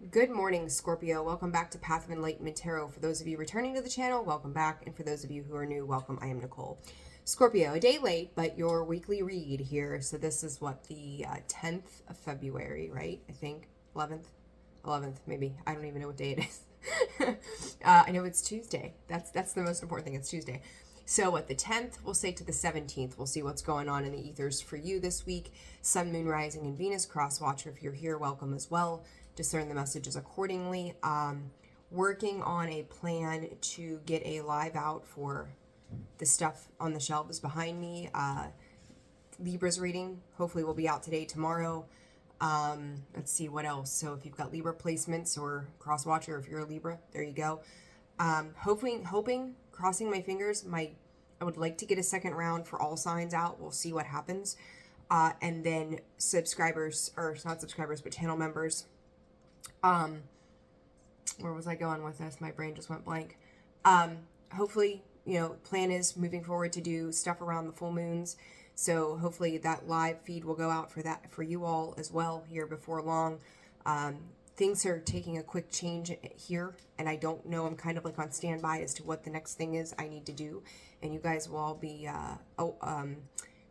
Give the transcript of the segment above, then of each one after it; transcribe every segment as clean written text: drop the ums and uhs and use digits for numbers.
Good morning, Scorpio. Welcome back to Path of Enlightenment Tarot. For those of you returning to the channel, welcome back. And for those of you who are new, welcome. I am Nicole. Scorpio, a day late, but your weekly read here. So this is what, the 10th of February, right? I think 11th, maybe. I don't even know what day it is. I know it's Tuesday. That's the most important thing. It's Tuesday. So at the 10th, we'll say to the 17th, we'll see what's going on in the ethers for you this week. Sun, Moon, Rising, and Venus cross watcher. If you're here, welcome as well. Discern the messages accordingly. Working on a plan to get a live out for the stuff on the shelves behind me. Libra's reading hopefully will be out today, tomorrow. Let's see what else. So if you've got Libra placements or cross watcher, if you're a Libra, there you go. Hoping, crossing my fingers, I would like to get a second round for all signs out. We'll see what happens. And then subscribers, or not subscribers, but channel members. Where was I going with this? My brain just went blank. Hopefully, plan is moving forward to do stuff around the full moons. So hopefully that live feed will go out for you all as well here before long. Things are taking a quick change here, and I don't know. I'm kind of like on standby as to what the next thing is I need to do, and you guys will all be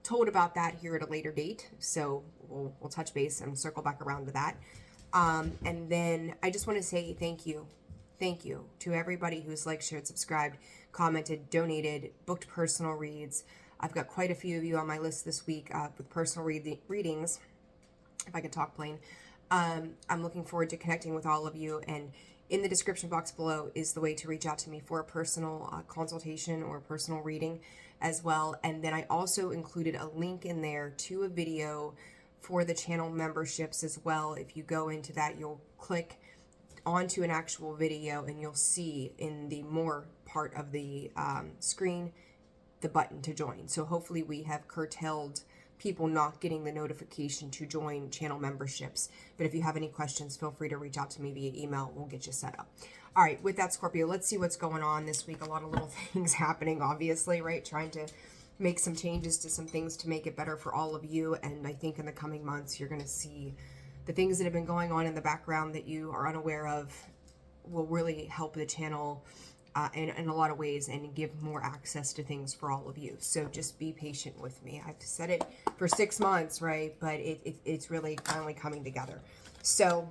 told about that here at a later date. So we'll touch base and circle back around to that. And then I just want to say thank you to everybody who's liked, shared, subscribed, commented, donated, booked personal reads. I've got quite a few of you on my list this week with personal readings, if I can talk plain. I'm looking forward to connecting with all of you, and in the description box below is the way to reach out to me for a personal consultation or personal reading as well. And then I also included a link in there to a video for the channel memberships as well. If you go into that, you'll click onto an actual video and you'll see in the more part of the screen the button to join. So hopefully we have curtailed people not getting the notification to join channel memberships. But if you have any questions, feel free to reach out to me via email. We'll get you set up. All right, with that, Scorpio, let's see what's going on this week. A lot of little things happening, obviously, right? Trying to make some changes to some things to make it better for all of you. And I think in the coming months, you're going to see the things that have been going on in the background that you are unaware of will really help the channel in a lot of ways and give more access to things for all of you. So just be patient with me. I've said it for 6 months, right? But it's really finally coming together. So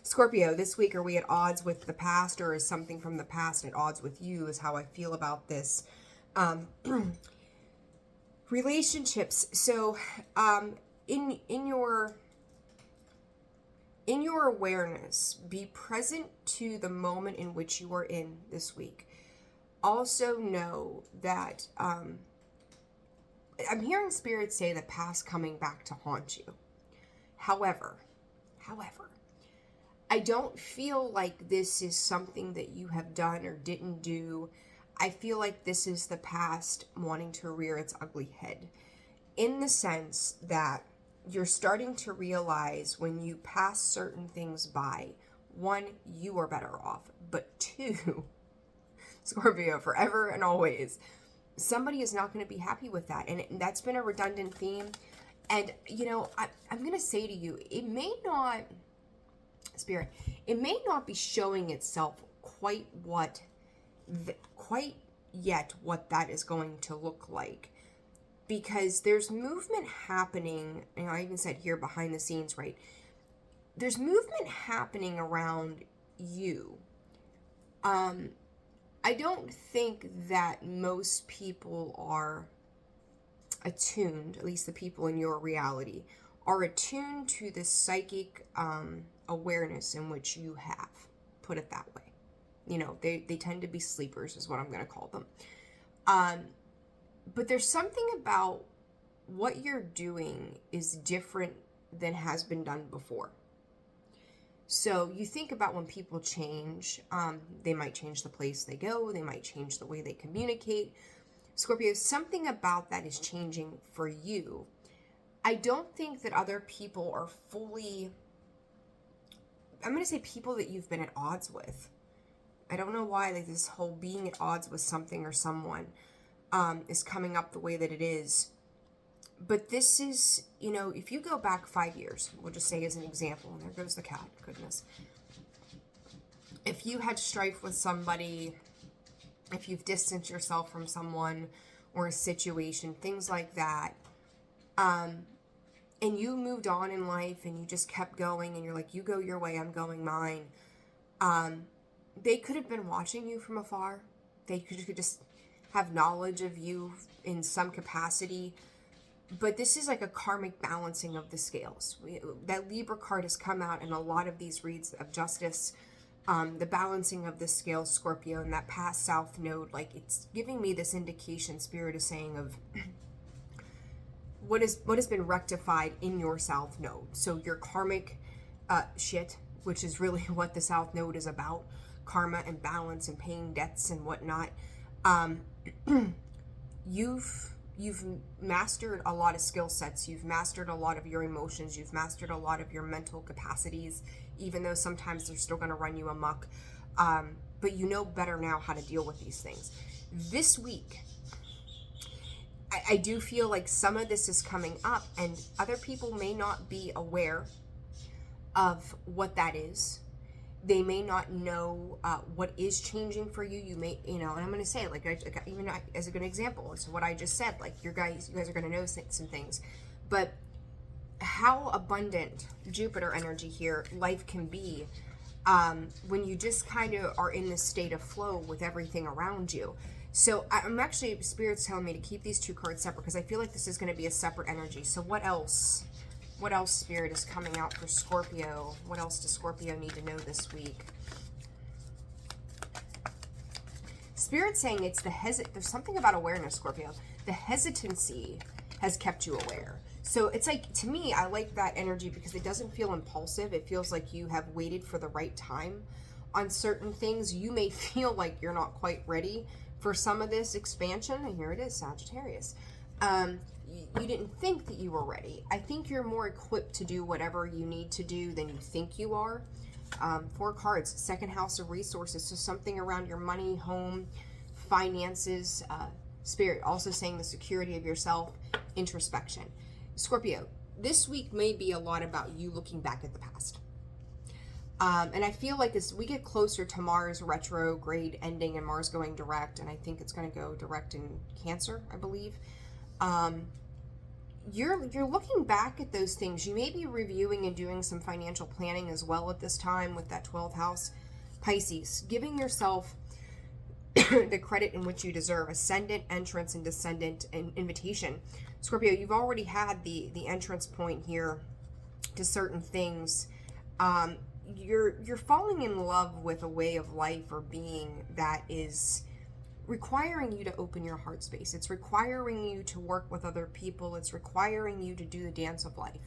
Scorpio, this week, are we at odds with the past, or is something from the past at odds with you, is how I feel about this. Relationships. So in your awareness, be present to the moment in which you are in this week. Also know that I'm hearing spirits say the past coming back to haunt you. However, I don't feel like this is something that you have done or didn't do. I feel like this is the past wanting to rear its ugly head, in the sense that you're starting to realize when you pass certain things by, one, you are better off, but two, Scorpio, forever and always, somebody is not going to be happy with that. And that's been a redundant theme. And, I'm going to say to you, it may not, Spirit, it may not be showing itself quite yet what that is going to look like, because there's movement happening, and I even said here behind the scenes, right? There's movement happening around you. I don't think that most people are attuned, at least the people in your reality, are attuned to the psychic awareness in which you have, put it that way. They tend to be sleepers, is what I'm going to call them. But there's something about what you're doing is different than has been done before. So you think about when people change, they might change the place they go, they might change the way they communicate. Scorpio, something about that is changing for you. I don't think that other people are fully, I'm going to say people that you've been at odds with. I don't know why, like, this whole being at odds with something or someone is coming up the way that it is. But this is, if you go back 5 years, we'll just say as an example, and there goes the cat, goodness. If you had strife with somebody, if you've distanced yourself from someone or a situation, things like that, and you moved on in life and you just kept going and you're like, you go your way, I'm going mine. They could have been watching you from afar. They could just have knowledge of you in some capacity. But this is like a karmic balancing of the scales. That Libra card has come out in a lot of these reads of justice. The balancing of the scales, Scorpio, and that past south node, like it's giving me this indication, Spirit is saying, of what has been rectified in your south node. So your karmic shit, which is really what the south node is about, karma and balance and paying debts and whatnot. You've mastered a lot of skill sets. You've mastered a lot of your emotions. You've mastered a lot of your mental capacities, even though sometimes they're still going to run you amok. But you know better now how to deal with these things. This week, I do feel like some of this is coming up, and other people may not be aware of what that is. They may not know what is changing for you. You may, and I'm going to say, like, even as a good example, it's what I just said. Like, you guys are going to know some things. But how abundant Jupiter energy here life can be when you just kind of are in this state of flow with everything around you. So I'm actually, Spirit's telling me to keep these two cards separate because I feel like this is going to be a separate energy. So what else? What else, Spirit, is coming out for Scorpio? What else does Scorpio need to know this week? Spirit's saying it's there's something about awareness, Scorpio. The hesitancy has kept you aware. So it's like, to me, I like that energy because it doesn't feel impulsive. It feels like you have waited for the right time on certain things. You may feel like you're not quite ready for some of this expansion. And here it is, Sagittarius. You didn't think that you were ready. I think you're more equipped to do whatever you need to do than you think you are. 4 cards, second house of resources. So something around your money, home, finances. Spirit also saying the security of yourself, introspection. Scorpio, this week may be a lot about you looking back at the past. And I feel like as we get closer to Mars retrograde ending and Mars going direct, and I think it's going to go direct in Cancer, I believe. You're looking back at those things. You may be reviewing and doing some financial planning as well at this time with that 12th house, Pisces, giving yourself the credit in which you deserve, ascendant, entrance, and descendant, and invitation. Scorpio, you've already had the entrance point here to certain things. You're falling in love with a way of life or being that is requiring you to open your heart space. It's requiring you to work with other people. It's requiring you to do the dance of life.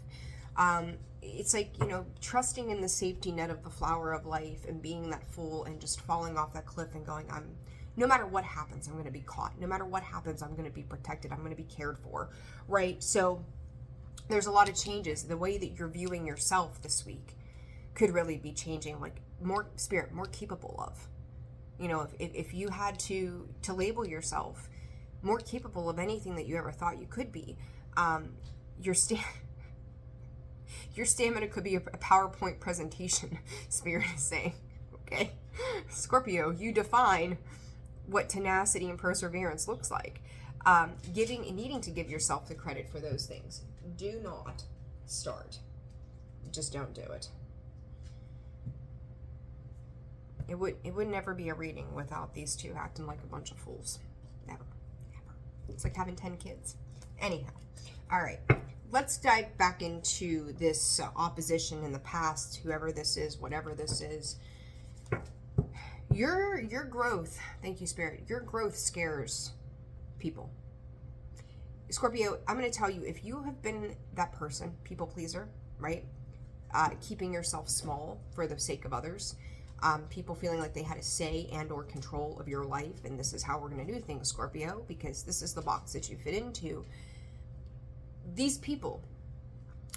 It's like, trusting in the safety net of the flower of life and being that fool and just falling off that cliff and going, no matter what happens, I'm going to be caught. No matter what happens, I'm going to be protected. I'm going to be cared for, right? So there's a lot of changes. The way that you're viewing yourself this week could really be changing, like more Spirit, more capable of. If you had to label yourself more capable of anything that you ever thought you could be, your stamina could be a PowerPoint presentation, Spirit is saying. Okay? Scorpio, you define what tenacity and perseverance looks like. Giving and needing to give yourself the credit for those things. Do not start. Just don't do it. It would never be a reading without these two acting like a bunch of fools. Never. It's like having 10 kids. Anyhow. All right. Let's dive back into this opposition in the past, whoever this is, whatever this is. Your growth, thank you, Spirit, your growth scares people. Scorpio, I'm going to tell you, if you have been that person, people pleaser, right? Keeping yourself small for the sake of others. People feeling like they had a say and or control of your life, and this is how we're going to do things, Scorpio, because this is the box that you fit into. These people,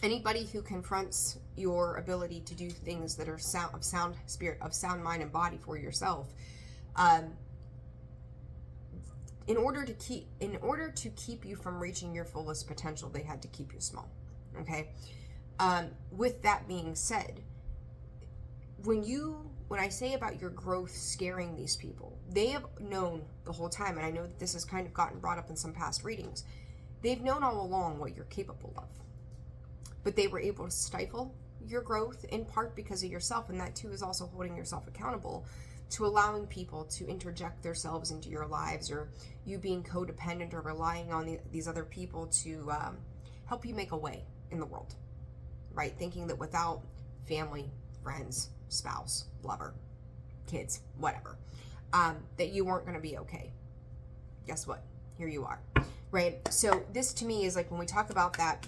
anybody who confronts your ability to do things that are sound spirit, of sound mind and body for yourself, in order to keep you from reaching your fullest potential, they had to keep you small. Okay. With that being said, when I say about your growth scaring these people, they have known the whole time, and I know that this has kind of gotten brought up in some past readings. They've known all along what you're capable of, but they were able to stifle your growth in part because of yourself, and that too is also holding yourself accountable to allowing people to interject themselves into your lives, or you being codependent or relying on these other people to help you make a way in the world, right? Thinking that without family, friends, spouse, lover, kids, whatever, that you weren't going to be okay. Guess what? Here you are, right? So this to me is like when we talk about that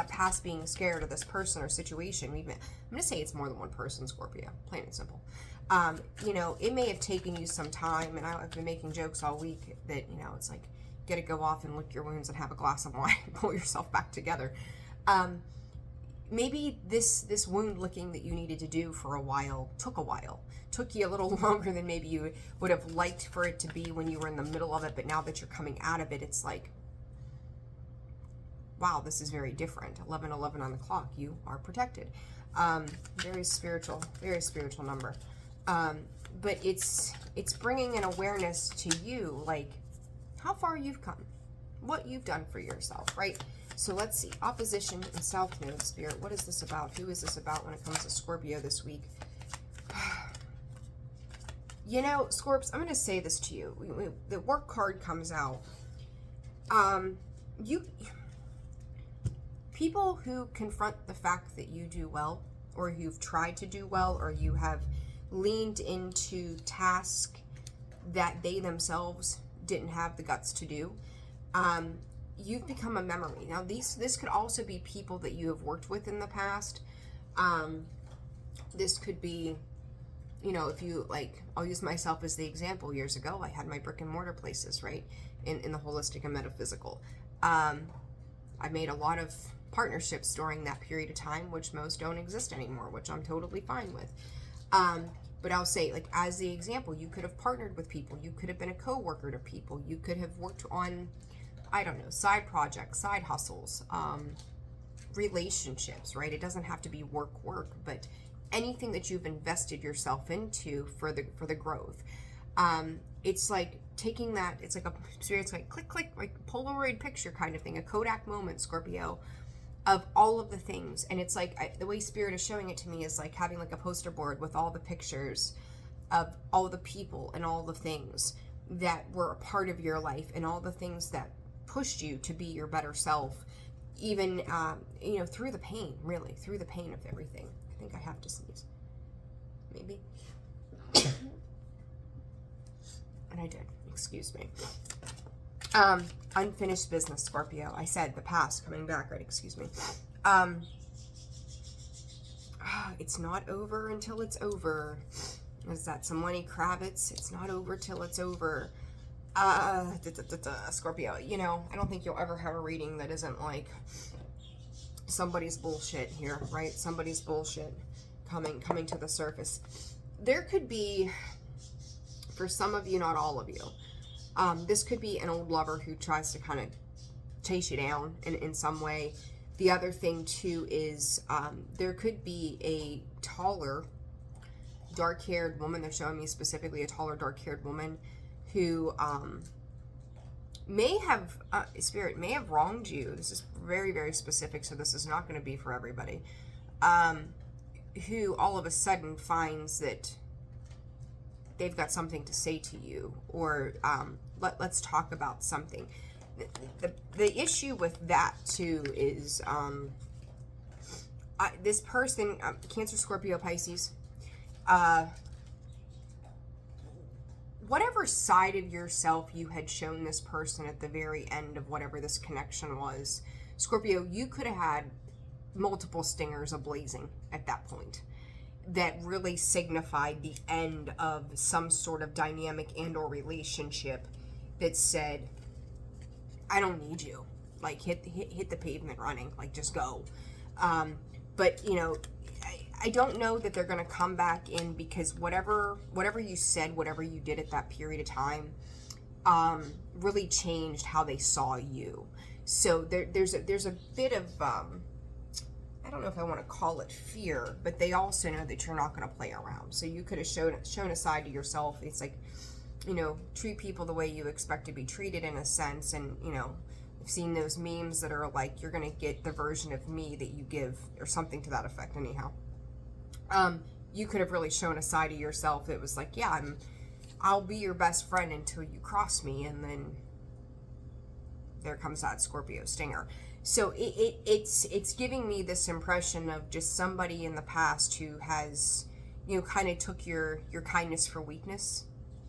past being scared of this person or situation, I'm going to say it's more than one person, Scorpio, plain and simple. It may have taken you some time, and I've been making jokes all week that, it's like, get to go off and lick your wounds and have a glass of wine and pull yourself back together. Maybe this wound licking that you needed to do for a while, took you a little longer than maybe you would have liked for it to be when you were in the middle of it, but now that you're coming out of it, it's like, wow, this is very different. 11:11 on the clock, you are protected. Very spiritual number. But it's bringing an awareness to you, like how far you've come, what you've done for yourself, right? So let's see, opposition and South Node, Spirit. What is this about? Who is this about when it comes to Scorpio this week? Scorps, I'm going to say this to you. The work card comes out. People who confront the fact that you do well, or you've tried to do well, or you have leaned into tasks that they themselves didn't have the guts to do, you've become a memory. Now, this could also be people that you have worked with in the past. This could be, if you, like, I'll use myself as the example. Years ago, I had my brick and mortar places, right, in the holistic and metaphysical. I made a lot of partnerships during that period of time, which most don't exist anymore, which I'm totally fine with. But I'll say, like, as the example, you could have partnered with people. You could have been a co-worker to people. You could have worked on, I don't know, side projects, side hustles, relationships, right? It doesn't have to be work, but anything that you've invested yourself into for the growth. It's like taking that, it's like click, like Polaroid picture kind of thing, a Kodak moment, Scorpio, of all of the things. And it's like, the way Spirit is showing it to me is like having like a poster board with all the pictures of all the people and all the things that were a part of your life and all the things that pushed you to be your better self, even, through the pain, really, through the pain of everything. I think I have to sneeze. Maybe. And I did. Excuse me. Unfinished business, Scorpio. I said the past coming back, right? Excuse me. It's not over until it's over. Is that some Lenny Kravitz? It's not over till it's over. Scorpio, I don't think you'll ever have a reading that isn't like somebody's bullshit here, right? Somebody's bullshit coming to the surface. There could be, for some of you, not all of you, this could be an old lover who tries to kind of chase you down in some way. The other thing too is there could be a taller, dark-haired woman. They're showing me specifically a taller, dark-haired woman who may have, Spirit may have wronged you. This is very, very specific, so this is not going to be for everybody. Who all of a sudden finds that they've got something to say to you, or let's talk about something. The issue with that too is this person, Cancer, Scorpio, Pisces, whatever side of yourself you had shown this person at the very end of whatever this connection was, Scorpio, you could have had multiple stingers ablazing at that point that really signified the end of some sort of dynamic and or relationship that said, I don't need you. Like, hit the pavement running. Like, just go. But, I don't know that they're going to come back in, because whatever you said, whatever you did at that period of time, really changed how they saw you. So there's a bit of, I don't know if I want to call it fear, but they also know that you're not going to play around. So you could have shown a side to yourself. It's like, you know, treat people the way you expect to be treated in a sense. And, you know, I've seen those memes that are like, you're going to get the version of me that you give, or something to that effect anyhow. You could have really shown a side of yourself that was like, yeah, I'll be your best friend until you cross me, and then there comes that Scorpio stinger. So it's giving me this impression of just somebody in the past who has, you know, kind of took your kindness for weakness,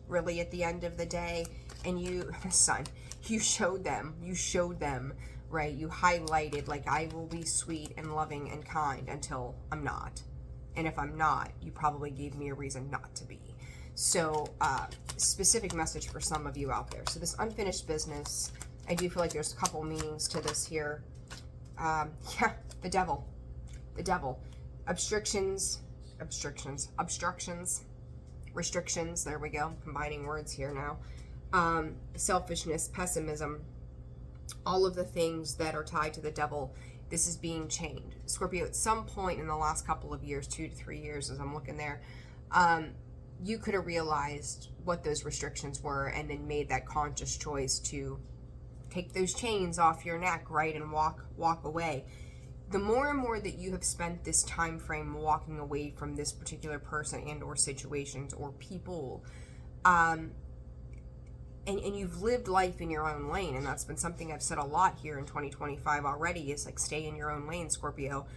really, at the end of the day, and you, son, you showed them, right? You highlighted, like, I will be sweet and loving and kind until I'm not. And if I'm not, you probably gave me a reason not to be. So, specific message for some of you out there. So this unfinished business, I do feel like there's a couple meanings to this here. Yeah, the devil. Restrictions, there we go, combining words here now. Selfishness, pessimism, all of the things that are tied to the devil. This is being changed. Scorpio, at some point in the last couple of years, 2 to 3 years as I'm looking there, you could have realized what those restrictions were and then made that conscious choice to take those chains off your neck, right, and walk away. The more and more that you have spent this time frame walking away from this particular person and or situations or people, and you've lived life in your own lane, and that's been something I've said a lot here in 2025 already, is like, stay in your own lane, Scorpio.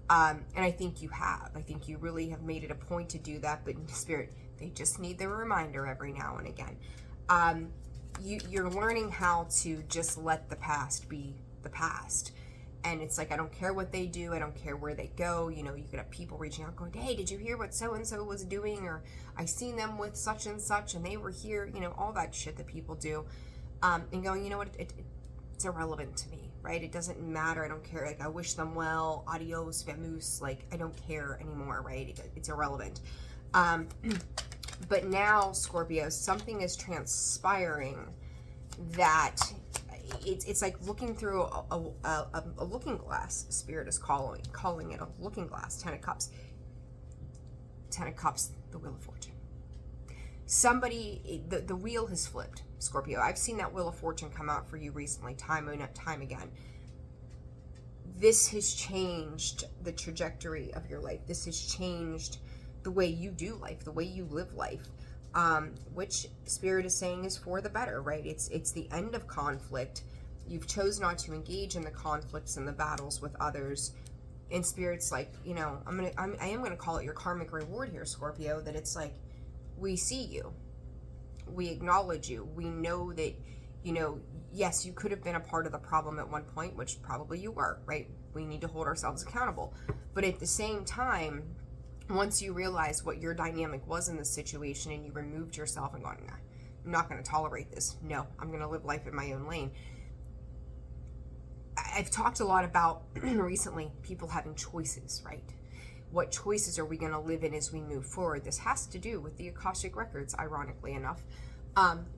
And I think you have. I think you really have made it a point to do that, but in Spirit, they just need the reminder every now and again. You're learning how to just let the past be the past. And it's like, I don't care what they do. I don't care where they go. You know, you could have people reaching out going, hey, did you hear what so-and-so was doing? Or I seen them with such and such and they were here, you know, all that shit that people do. And going, you know what, it's irrelevant to me, right? It doesn't matter. I don't care. Like, I wish them well. Adios, vamoose. Like, I don't care anymore, right? It's irrelevant. But now, Scorpio, something is transpiring that it's like looking through a looking glass. Spirit is calling it a looking glass. 10 of Cups, the Wheel of Fortune. Somebody, the wheel has flipped, Scorpio. I've seen that Wheel of Fortune come out for you recently, time and time again. This has changed the trajectory of your life. This has changed the way you do life, the way you live life, which Spirit is saying is for the better, right? It's the end of conflict. You've chose not to engage in the conflicts and the battles with others. And Spirit's like, you know, I am gonna call it your karmic reward here, Scorpio, that it's like, we see you, we acknowledge you, we know that, you know, yes, you could have been a part of the problem at one point, which probably you were, right? We need to hold ourselves accountable. But at the same time, once you realize what your dynamic was in this situation and you removed yourself and gone, nah, I'm not going to tolerate this. No, I'm going to live life in my own lane. I've talked a lot about recently people having choices, right? What choices are we going to live in as we move forward? This has to do with the Akashic Records, ironically enough,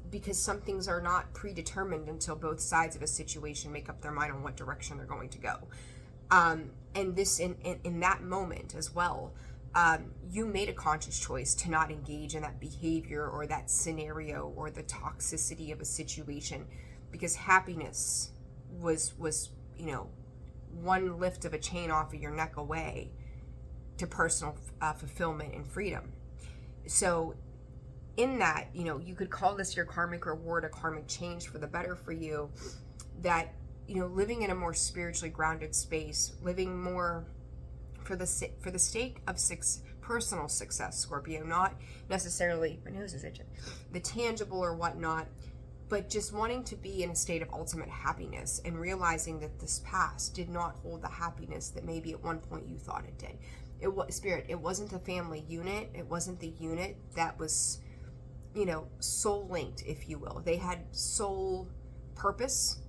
because some things are not predetermined until both sides of a situation make up their mind on what direction they're going to go. And this, in that moment as well, you made a conscious choice to not engage in that behavior or that scenario or the toxicity of a situation, because happiness was, you know, one lift of a chain off of your neck away to personal fulfillment and freedom. So in that, you know, you could call this your karmic reward, a karmic change for the better for you, that, you know, living in a more spiritually grounded space, living more for the sake of personal success, Scorpio, not necessarily, my nose is itching, the tangible or whatnot, but just wanting to be in a state of ultimate happiness and realizing that this past did not hold the happiness that maybe at one point you thought it did. It was, Spirit, it wasn't a family unit. It wasn't the unit that was, you know, soul linked, if you will. They had soul purpose,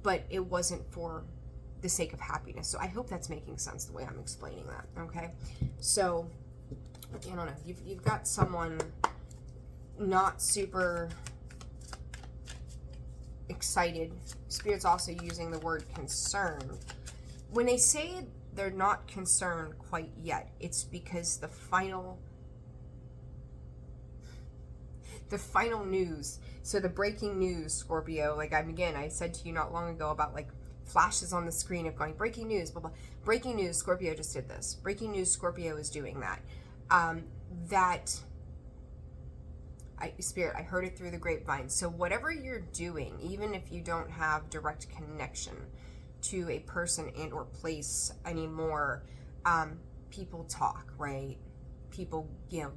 but it wasn't for the sake of happiness. So I hope that's making sense the way I'm explaining that, okay? So, I don't know, you've got someone not super excited. Spirit's also using the word concerned. When they say they're not concerned quite yet, it's because the final news, so the breaking news, Scorpio, like I said to you not long ago about like flashes on the screen of going breaking news, blah blah. Breaking news, Scorpio just did this. Breaking news, Scorpio is doing that. Spirit, I heard it through the grapevine. So whatever you're doing, even if you don't have direct connection to a person and or place anymore, people talk, right? People,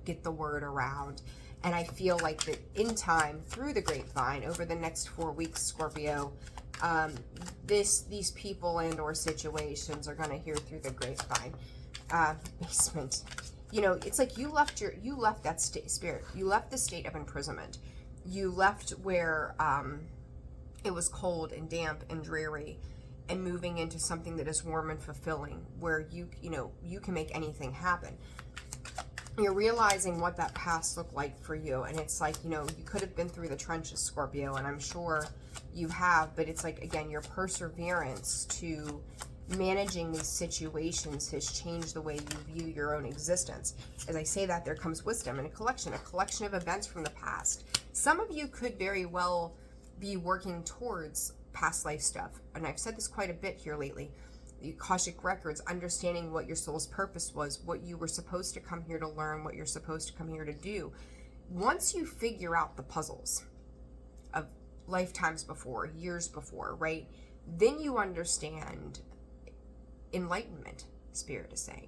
get the word around. And I feel like that in time, through the grapevine, over the next 4 weeks, Scorpio, these people and or situations are going to hear through the grapevine. Basement. It's like you left that state, Spirit. You left the state of imprisonment. You left where it was cold and damp and dreary, and moving into something that is warm and fulfilling, where you can make anything happen. You're realizing what that past looked like for you, and it's like, you could have been through the trenches, Scorpio, and I'm sure you have, but it's like, again, your perseverance to managing these situations has changed the way you view your own existence. As I say that, there comes wisdom and a collection of events from the past. Some of you could very well be working towards past life stuff, and I've said this quite a bit here lately. The Akashic records, understanding what your soul's purpose was, what you were supposed to come here to learn, what you're supposed to come here to do. Once you figure out the puzzles of lifetimes before, years before, right, then you understand enlightenment, Spirit is saying.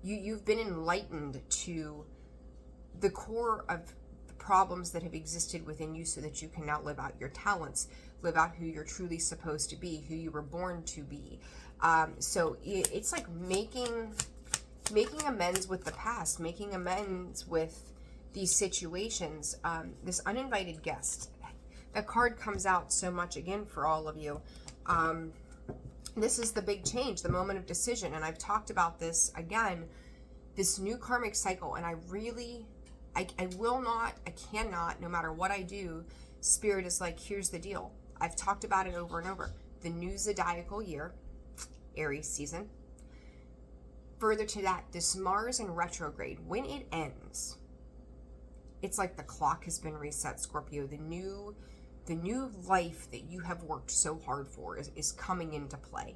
You've been enlightened to the core of the problems that have existed within you, so that you can now live out your talents, live out who you're truly supposed to be, who you were born to be. So it's like making amends with the past, making amends with these situations. This uninvited guest, that card comes out so much again for all of you. This is the big change, the moment of decision. And I've talked about this again, this new karmic cycle. And I cannot, no matter what I do, Spirit is like, here's the deal. I've talked about it over and over. The new zodiacal year, Aries season. Further to that, this Mars in retrograde, when it ends, it's like the clock has been reset, Scorpio. The new life that you have worked so hard for is coming into play.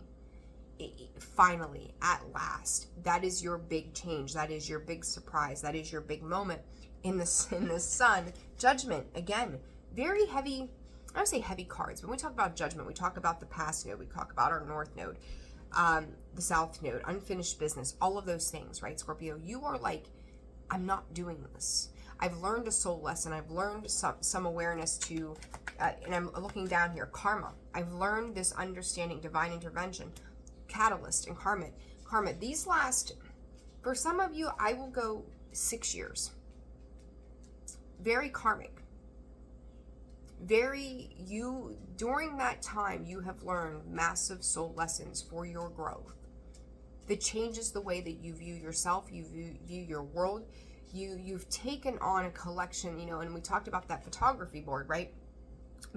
Finally, at last, that is your big change. That is your big surprise. That is your big moment in the sun. Judgment, again, very heavy. I don't say heavy cards. When we talk about judgment, we talk about the past node. We talk about our north node, the south node, unfinished business, all of those things, right, Scorpio? You are like, I'm not doing this. I've learned a soul lesson. I've learned some awareness to, and I'm looking down here, karma. I've learned this understanding, divine intervention, catalyst, and karmic. These last, for some of you, I will go 6 years. Very karmic. During that time, you have learned massive soul lessons for your growth that changes the way that you view yourself, you view your world. You've taken on a collection, and we talked about that photography board, right?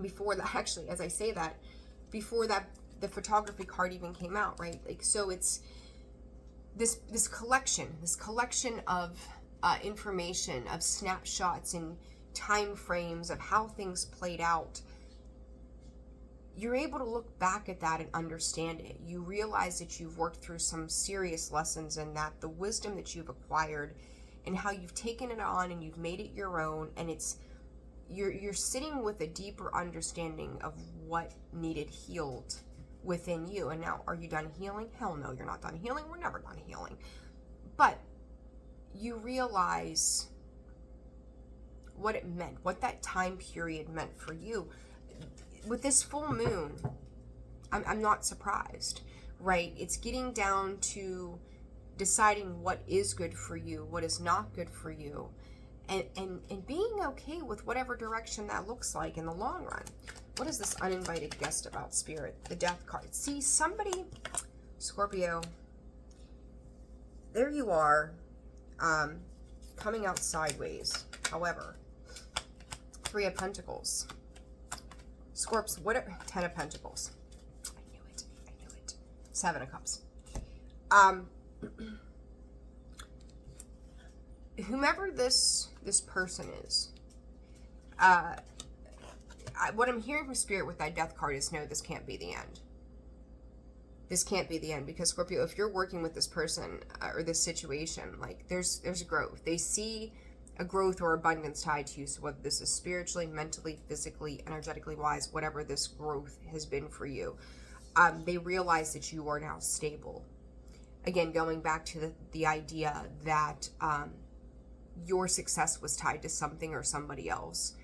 Before that, actually, as I say that, before that, the photography card even came out, right? Like, so it's this collection of information, of snapshots and time frames of how things played out. You're able to look back at that and understand it. You realize that you've worked through some serious lessons, and that the wisdom that you've acquired and how you've taken it on and you've made it your own, and you're sitting with a deeper understanding of what needed healed within you. And now, are you done healing? Hell no, you're not done healing. We're never done healing. But you realize what it meant, what that time period meant for you. With this full moon, I'm not surprised, right? It's getting down to deciding what is good for you, what is not good for you, and being okay with whatever direction that looks like in the long run. What is this uninvited guest about, Spirit? The Death card. See, somebody, Scorpio, there you are, coming out sideways. However, Three of Pentacles. Scorps, what are 10 of Pentacles? I knew it. I knew it. 7 of Cups. Whomever this person is, what I'm hearing from Spirit with that Death card is, no, this can't be the end. This can't be the end, because Scorpio, if you're working with this person or this situation, like there's growth. They see a growth or abundance tied to you. So whether this is spiritually, mentally, physically, energetically wise, whatever this growth has been for you, they realize that you are now stable. Again, going back to the idea that your success was tied to something or somebody else.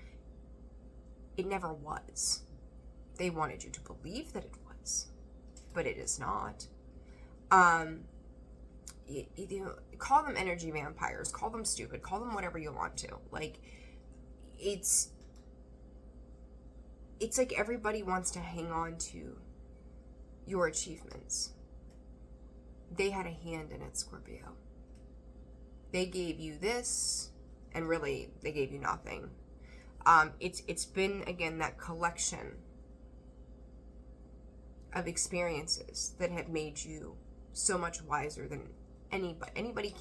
It never was. They wanted you to believe that it was, but it is not. You know, call them energy vampires, call them stupid, call them whatever you want to. Like, it's like everybody wants to hang on to your achievements. They had a hand in it, Scorpio. They gave you this, and really, they gave you nothing. It's been, again, that collection of experiences that have made you so much wiser than anybody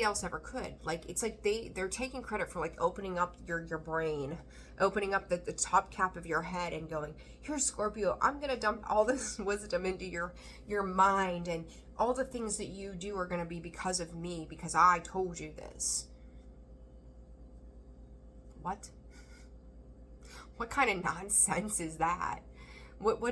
else ever could. Like, it's like they're taking credit for, like, opening up your brain, opening up the top cap of your head and going, here, Scorpio, I'm gonna dump all this wisdom into your mind, and all the things that you do are gonna be because of me, because I told you this. What kind of nonsense is that? What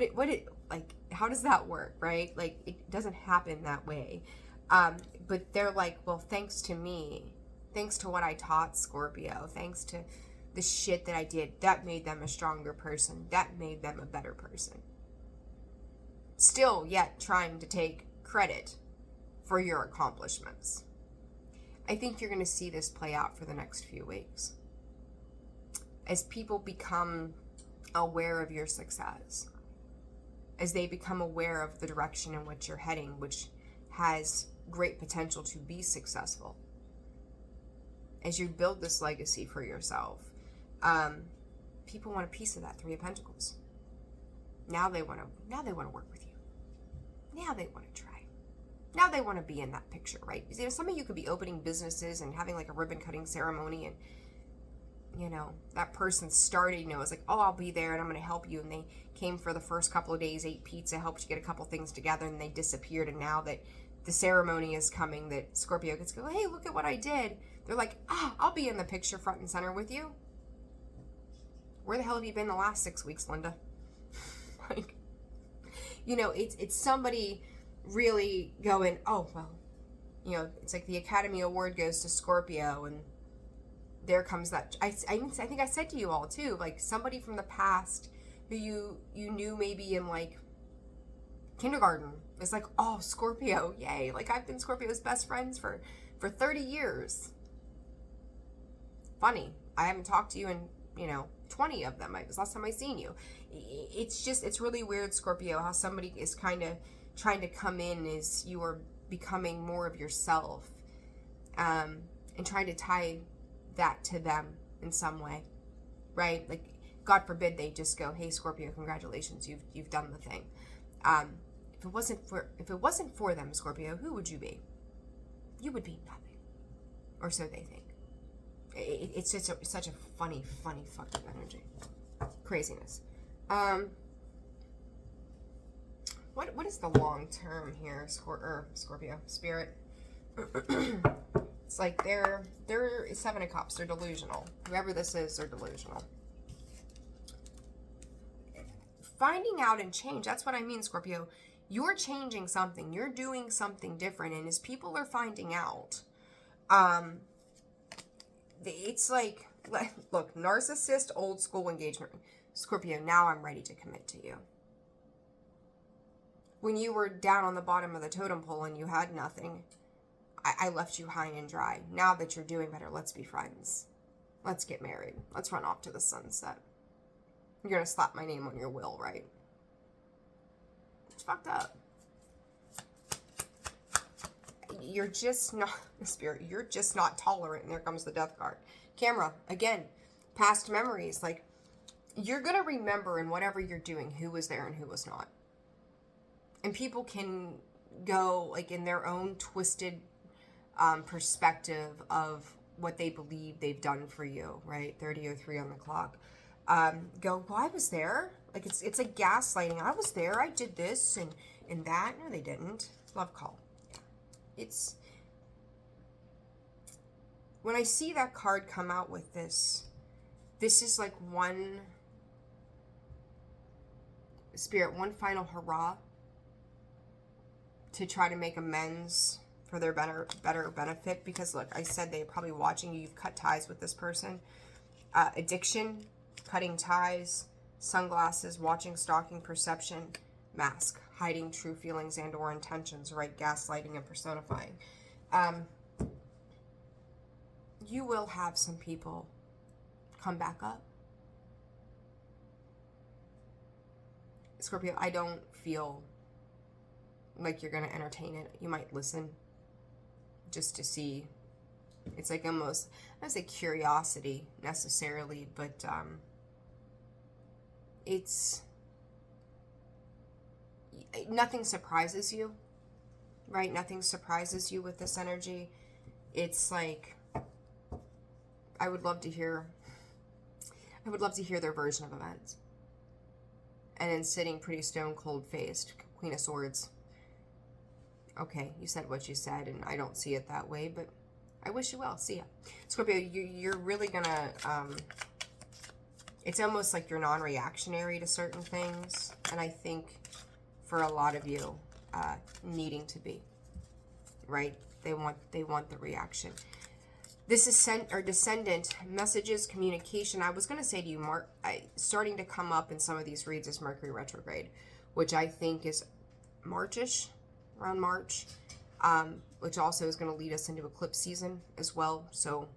like, how does that work, right? Like, it doesn't happen that way. But they're like, well, thanks to me, thanks to what I taught Scorpio, thanks to the shit that I did, that made them a stronger person, that made them a better person. Still yet trying to take credit for your accomplishments. I think you're going to see this play out for the next few weeks. As people become aware of your success, as they become aware of the direction in which you're heading, which has great potential to be successful, as you build this legacy for yourself, people want a piece of that 3 of Pentacles. Now they want to work with you. Now they want to try. Now they want to be in that picture, right? You know, some of you could be opening businesses and having like a ribbon cutting ceremony, and you know, that person started, you know, it's like, oh, I'll be there and I'm going to help you. And they came for the first couple of days, ate pizza, helped you get a couple things together, and they disappeared. And now that the ceremony is coming, that Scorpio gets to go, hey, look at what I did. They're like, I'll be in the picture front and center with you. Where the hell have you been the last 6 weeks, Linda? Like, you know, it's somebody really going, oh, well, you know, it's like the Academy Award goes to Scorpio, and there comes that, I think I said to you all too, like somebody from the past who you knew maybe in like kindergarten. It's like, oh, Scorpio, yay. Like, I've been Scorpio's best friends for 30 years. Funny. I haven't talked to you in, 20 of them. It was last time I seen you. It's really weird, Scorpio, how somebody is kind of trying to come in as you are becoming more of yourself, and trying to tie that to them in some way, right? Like, God forbid they just go, hey, Scorpio, congratulations, you've done the thing. If it wasn't for them, Scorpio, who would you be? You would be nothing, or so they think. It's just such a funny fucked up energy, craziness. What is the long term here, Scorpio Spirit? It's like they're 7 of Cups. They're delusional. Whoever this is, they're delusional. Finding out and change. That's what I mean, Scorpio. You're changing something. You're doing something different. And as people are finding out, it's like, look, narcissist, old school engagement. Scorpio, now I'm ready to commit to you. When you were down on the bottom of the totem pole and you had nothing, I left you high and dry. Now that you're doing better, let's be friends. Let's get married. Let's run off to the sunset. You're going to slap my name on your will, right? It's fucked up. You're just not, Spirit, you're just not tolerant. And there comes the Death card. Camera, again, past memories. Like, you're going to remember in whatever you're doing who was there and who was not. And people can go like in their own twisted perspective of what they believe they've done for you, right? 30:03 on the clock. Go, well, I was there. Like it's like gaslighting. I was there. I did this and that. No, they didn't. Love call. Yeah. It's when I see that card come out with this is like one spirit, one final hurrah to try to make amends for their better benefit. Because look, I said they're probably watching you. You've cut ties with this person. Addiction, cutting ties, sunglasses, watching, stalking, perception, mask, hiding true feelings and or intentions, right? Gaslighting and personifying. You will have some people come back up. Scorpio, I don't feel like you're going to entertain it. You might listen just to see. It's like almost, I don't say curiosity necessarily, but it's, nothing surprises you, right? Nothing surprises you with this energy. It's like, I would love to hear their version of events. And then sitting pretty stone cold faced, Queen of Swords. Okay, you said what you said, and I don't see it that way, but I wish you well. See ya. Scorpio, you're really gonna, it's almost like you're non-reactionary to certain things, and I think for a lot of you, needing to be, right? They want the reaction. This is descendant messages, communication. I was going to say to you, starting to come up in some of these reads is Mercury retrograde, which I think is Marchish, around March, which also is going to lead us into eclipse season as well. So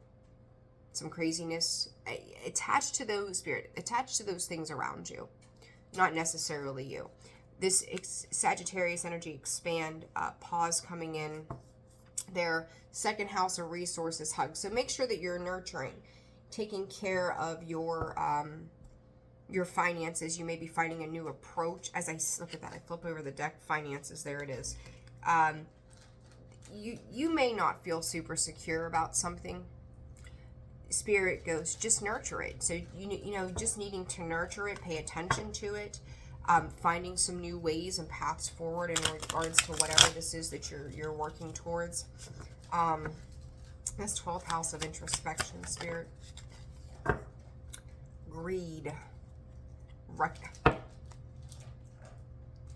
some craziness attached to those things around you, not necessarily you. This Sagittarius energy expand, pause coming in. Their second house of resources hug. So make sure that you're nurturing, taking care of your finances. You may be finding a new approach. As I look at that, I flip over the deck, finances, there it is. You may not feel super secure about something. Spirit goes, just nurture it. So you know, just needing to nurture it, pay attention to it. Finding some new ways and paths forward in regards to whatever this is that you're working towards. That's 12th house of introspection, Spirit. Greed.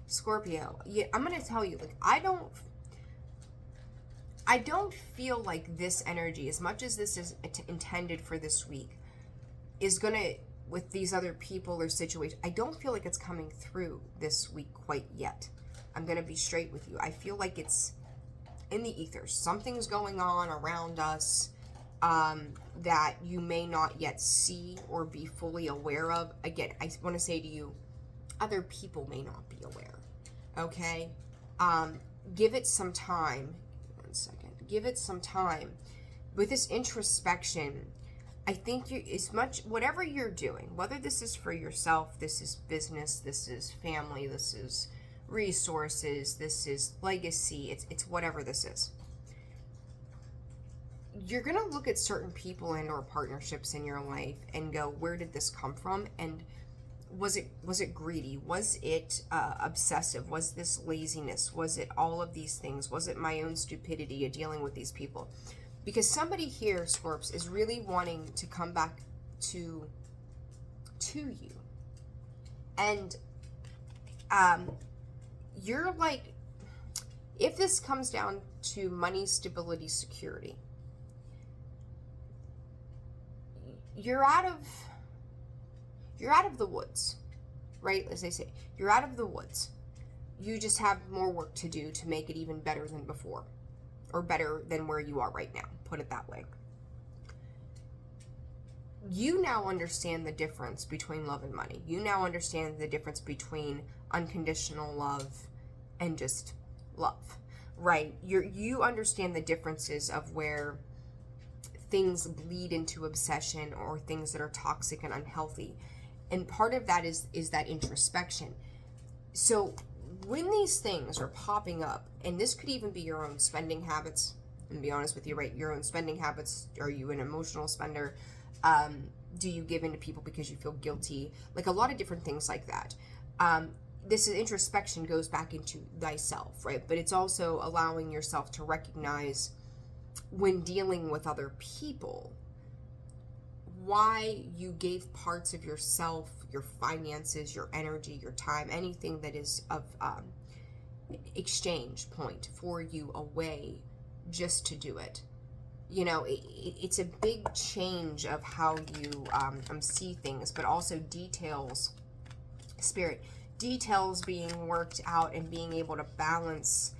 Scorpio. Yeah, I'm going to tell you, like, I don't feel like this energy, as much as this is intended for this week, is going to, with these other people or situations, I don't feel like it's coming through this week quite yet. I'm going to be straight with you. I feel like it's in the ethers. Something's going on around us that you may not yet see or be fully aware of. Again, I want to say to you, other people may not be aware. Okay? Give it some time. 1 second. Give it some time. With this introspection, I think whatever you're doing, whether this is for yourself, this is business, this is family, this is resources, this is legacy, it's whatever this is. You're going to look at certain people and or partnerships in your life and go, where did this come from? And was it greedy? Was it obsessive? Was this laziness? Was it all of these things? Was it my own stupidity of dealing with these people? Because somebody here, Scorps, is really wanting to come back to you. And you're like, if this comes down to money, stability, security, you're out of the woods, right? As they say, you're out of the woods. You just have more work to do to make it even better than before. Or better than where you are right now, put it that way. You now understand the difference between love and money. You now understand the difference between unconditional love and just love, right? You understand the differences of where things bleed into obsession or things that are toxic and unhealthy. And part of that is that introspection. So when these things are popping up, and this could even be your own spending habits, and be honest with you, right? Your own spending habits. Are you an emotional spender? Do you give in to people because you feel guilty? Like a lot of different things like that. This is introspection, goes back into thyself, right? But it's also allowing yourself to recognize when dealing with other people, why you gave parts of yourself, your finances, your energy, your time, anything that is of exchange point for you away just to do it. You know, it's a big change of how you see things, but also details, spirit, details being worked out and being able to balance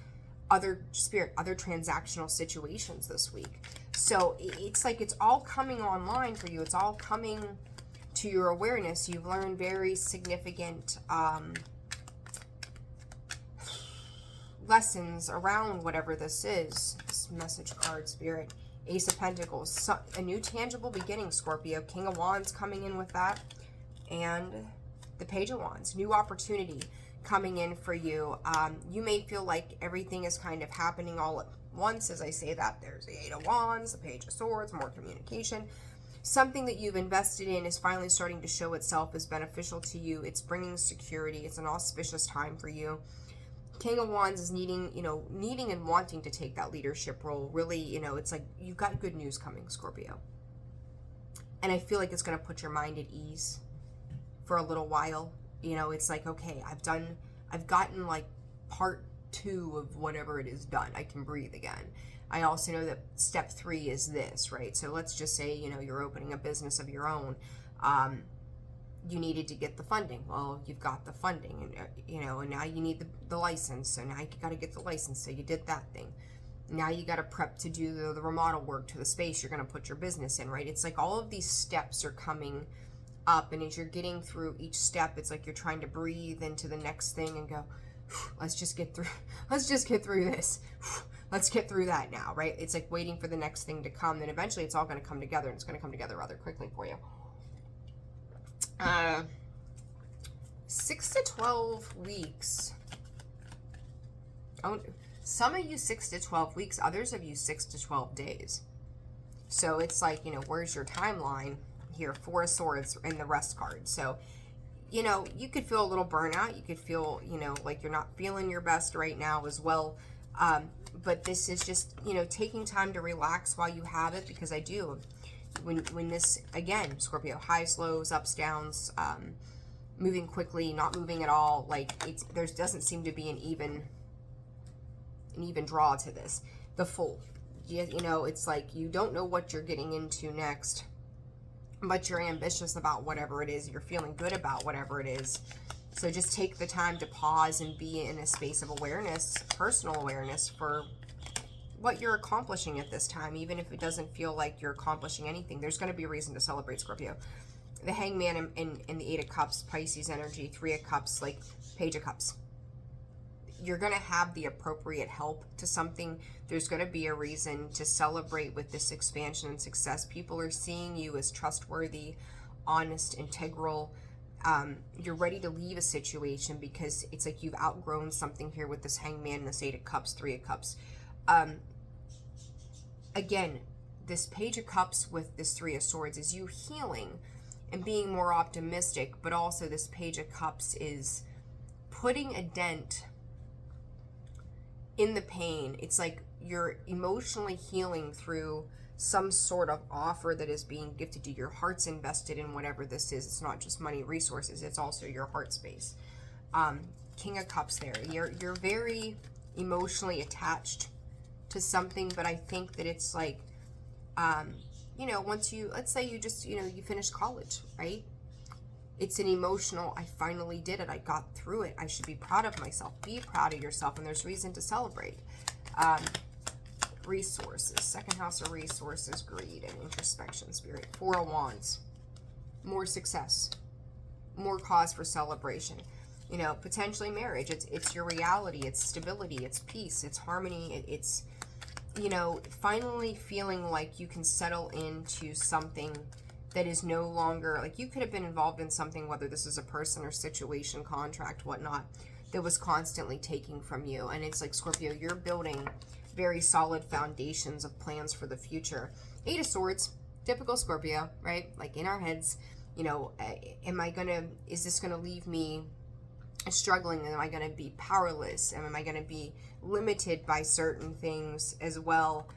other transactional situations this week. So it's like it's all coming online for you. It's all coming to your awareness. You've learned very significant lessons around whatever this is. This message card, Spirit. Ace of Pentacles. So, a new tangible beginning, Scorpio. King of Wands coming in with that. And the Page of Wands. New opportunity coming in for you. You may feel like everything is kind of happening all at once. As I say that, there's the Eight of Wands, the Page of Swords, more communication. Something that you've invested in is finally starting to show itself as beneficial to you. It's bringing security. It's an auspicious time for you. King of Wands is needing and wanting to take that leadership role. Really, it's like you've got good news coming, Scorpio. And I feel like it's going to put your mind at ease for a little while. It's like, okay, I've gotten like part 2 of whatever it is done. I can breathe again. I also know that step 3 is this, right? So let's just say, you're opening a business of your own. You needed to get the funding. Well, you've got the funding, and now you need the license. So now you got to get the license. So you did that thing. Now you got to prep to do the remodel work to the space you're going to put your business in, right? It's like all of these steps are coming up, and as you're getting through each step, it's like you're trying to breathe into the next thing and go, let's just get through this. Let's get through that now, right? It's like waiting for the next thing to come. Then eventually it's all going to come together, and it's going to come together rather quickly for you. 6 to 12 weeks. Oh, some of you 6 to 12 weeks, others of you 6 to 12 days. So it's like, where's your timeline here? 4 of Swords in the Rest card. So, you could feel a little burnout. You could feel, like you're not feeling your best right now as well. But this is just, taking time to relax while you have it, because I do. When this, again, Scorpio, highs, lows, ups, downs, moving quickly, not moving at all, like there doesn't seem to be an even draw to this. The Fool, it's like you don't know what you're getting into next, but you're ambitious about whatever it is. You're feeling good about whatever it is. So just take the time to pause and be in a space of awareness, personal awareness for what you're accomplishing at this time. Even if it doesn't feel like you're accomplishing anything, there's going to be a reason to celebrate, Scorpio. The Hangman in the 8 of Cups, Pisces energy, 3 of Cups, like Page of Cups. You're going to have the appropriate help to something. There's going to be a reason to celebrate with this expansion and success. People are seeing you as trustworthy, honest, integral. You're ready to leave a situation because it's like you've outgrown something here with this Hangman, this 8 of Cups, 3 of Cups. Again, this Page of Cups with this 3 of Swords is you healing and being more optimistic, but also this Page of Cups is putting a dent in the pain. It's like you're emotionally healing through some sort of offer that is being gifted to you. Your heart's invested in whatever this is. It's not just money, resources. It's also your heart space. King of Cups there. You're very emotionally attached to something, but I think that it's like, once you, let's say you just, you finish college, right? It's an emotional, I finally did it. I got through it. I should be proud of myself. Be proud of yourself, and there's reason to celebrate. Resources, second house of resources, greed, and introspection, Spirit. 4 of Wands, more success, more cause for celebration. Potentially marriage. It's your reality. It's stability. It's peace. It's harmony. It's finally feeling like you can settle into something that is no longer, like, you could have been involved in something, whether this is a person or situation, contract, whatnot, that was constantly taking from you. And it's like, Scorpio, you're building very solid foundations of plans for the future. Eight of Swords, typical Scorpio, right? Like, in our heads, you know, is this gonna leave me struggling? Am I gonna be powerless? And am I gonna be limited by certain things as well?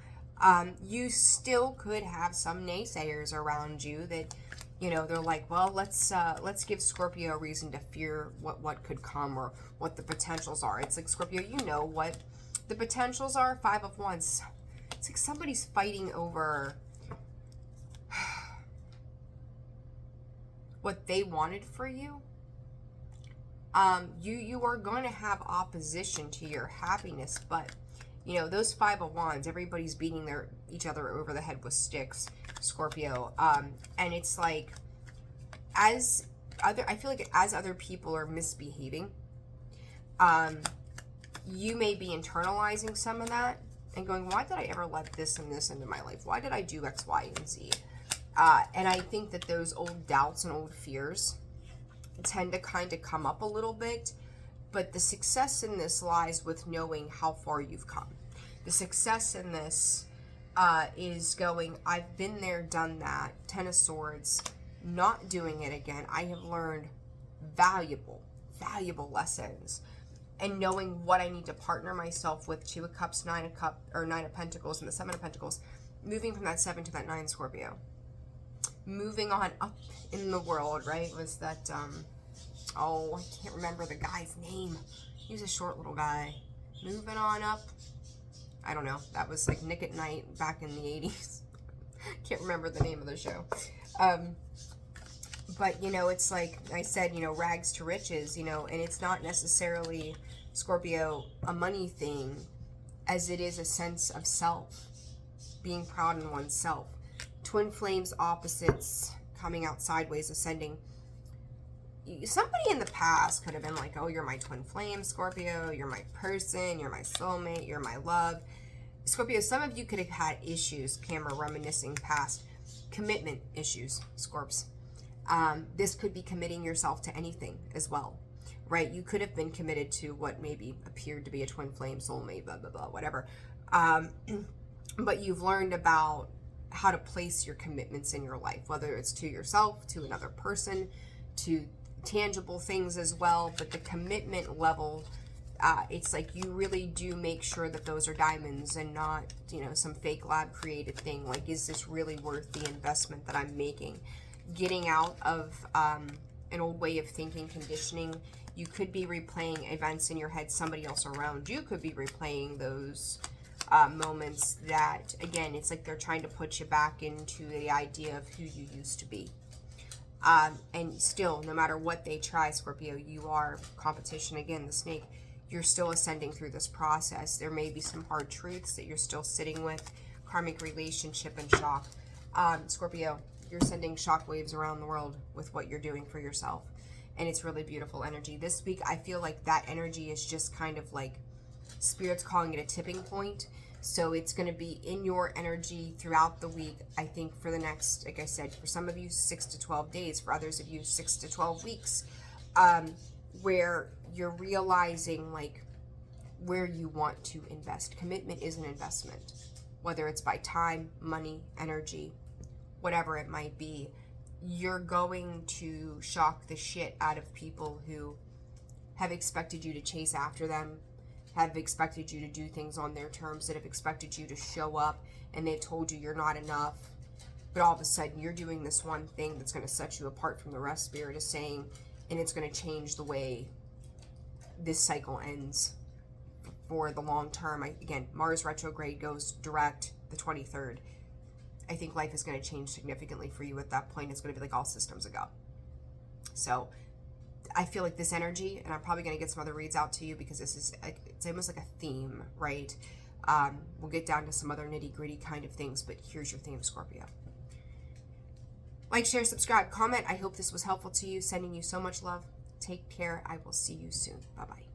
You still could have some naysayers around you that, you know, they're like, well, let's give Scorpio a reason to fear what could come or what the potentials are. It's like, Scorpio, you know what the potentials are. Five of Wands. It's like somebody's fighting over what they wanted for you. You are going to have opposition to your happiness, but you know, those Five of Wands, everybody's beating each other over the head with sticks, Scorpio. And it's like, I feel like as other people are misbehaving, you may be internalizing some of that and going, why did I ever let this and this into my life? Why did I do X, Y, and Z? And I think that those old doubts and old fears tend to kind of come up a little bit, but the success in this lies with knowing how far you've come. The success in this is going, I've been there, done that. Ten of Swords, not doing it again. I have learned valuable valuable lessons, and knowing what I need to partner myself with. Two of Cups, Nine of Pentacles, and the Seven of Pentacles. Moving from that 7 to that 9, Scorpio. Moving on up in the world, right? Was that, oh, I can't remember the guy's name. He was a short little guy. Moving on up. I don't know. That was like Nick at Night back in the 80s. Can't remember the name of the show. But, you know, it's like I said, you know, rags to riches, you know, and it's not necessarily, Scorpio, a money thing, as it is a sense of self, being proud in oneself. Twin flames, opposites, coming out sideways, ascending. Somebody in the past could have been like, oh, you're my twin flame, Scorpio, you're my person, you're my soulmate, you're my love. Scorpio, some of you could have had issues, camera reminiscing past, commitment issues, Scorps. This could be committing yourself to anything as well, right? You could have been committed to what maybe appeared to be a twin flame, soulmate, blah, blah, blah, whatever. But you've learned about how to place your commitments in your life, whether it's to yourself, to another person, to tangible things as well. But the commitment level, it's like you really do make sure that those are diamonds and not, you know, some fake lab created thing. Like, is this really worth the investment that I'm making? Getting out of an old way of thinking, conditioning. You could be replaying events in your head. Somebody else around you could be replaying those moments that, again, it's like they're trying to put you back into the idea of who you used to be. And still, no matter what they try, Scorpio, you are competition. Again, the snake, you're still ascending through this process. There may be some hard truths that you're still sitting with. Karmic relationship and shock. Scorpio, you're sending shockwaves around the world with what you're doing for yourself. And it's really beautiful energy. This week, I feel like that energy is just kind of like Spirit's calling it a tipping point. So it's going to be in your energy throughout the week. I think for the next, like I said, for some of you, 6 to 12 days. For others of you, 6 to 12 weeks. Where you're realizing, like, where you want to invest. Commitment is an investment. Whether it's by time, money, energy, whatever it might be. You're going to shock the shit out of people who have expected you to chase after them, have expected you to do things on their terms, that have expected you to show up, and they've told you you're not enough. But all of a sudden, you're doing this one thing that's going to set you apart from the rest, Spirit is saying, and it's going to change the way this cycle ends for the long term. Again, Mars retrograde goes direct the 23rd. I think life is going to change significantly for you at that point. It's going to be like all systems a go. So I feel like this energy, and I'm probably going to get some other reads out to you because this is, it's almost like a theme, right? We'll get down to some other nitty gritty kind of things, but here's your theme, Scorpio. Like, share, subscribe, comment. I hope this was helpful to you. Sending you so much love. Take care. I will see you soon. Bye-bye.